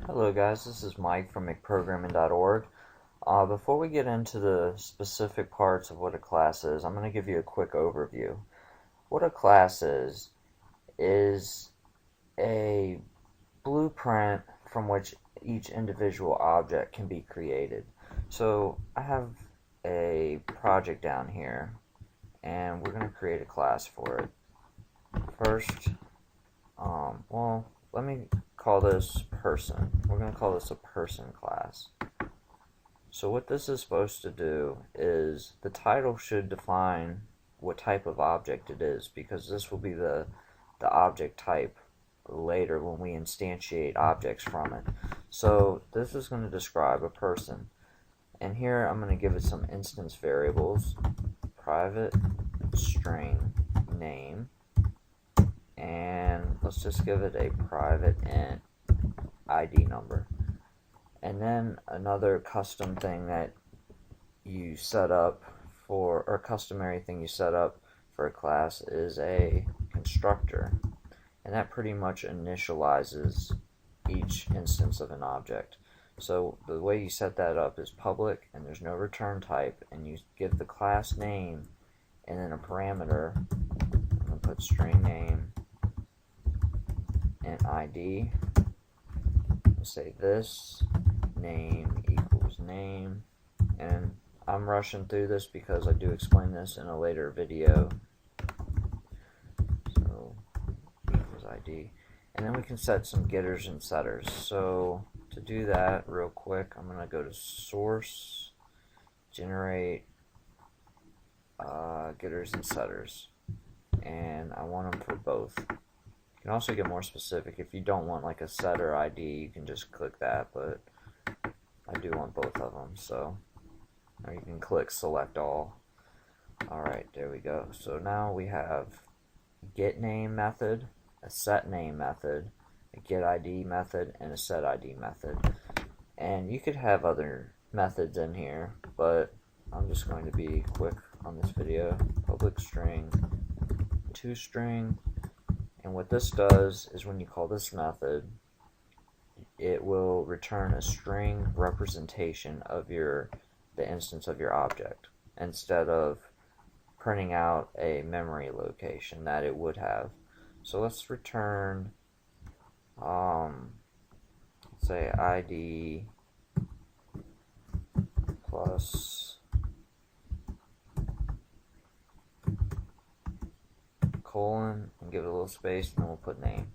Hello guys, this is Mike from McProgramming.org. Before we get into the specific parts of what a class is, I'm going to give you a quick overview. What a class is a blueprint from which each individual object can be created. So I have a project down here and we're going to create a class for it. First, let me call this person. We're going to call this a person class. So what this is supposed to do is the title should define what type of object it is, because this will be the object type later when we instantiate objects from it. So this is going to describe a person, and here I'm going to give it some instance variables: private string name, and let's just give it a private int ID number. And then another custom thing that you set up for, or customary thing you set up for a class, is a constructor, and that pretty much initializes each instance of an object. So the way you set that up is public, and there's no return type, and you give the class name and then a parameter. I'm going to put string name and ID. Let's say this name equals name, and I'm rushing through this because I do explain this in a later video. So equals ID, and then we can set some getters and setters. So to do that real quick, I'm going to go to source, generate getters and setters, and I want them for both. You can also get more specific. If you don't want like a setter ID, you can just click that, but I do want both of them, so or you can click select all. Alright, there we go. So now we have a getName method, a setName method, a getID method, and a setID method. And you could have other methods in here, but I'm just going to be quick on this video. Public string, toString, and what this does is when you call this method, it will return a string representation of the instance of your object, instead of printing out a memory location that it would have. So let's return say ID plus colon and give it a little space, and then we'll put name.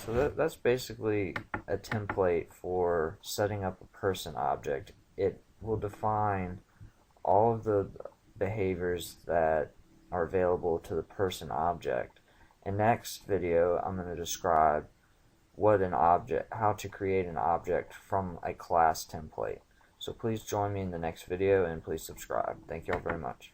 So that's basically a template for setting up a person object. It will define all of the behaviors that are available to the person object. In next video, I'm going to describe how to create an object from a class template. So please join me in the next video, and please subscribe. Thank you all very much.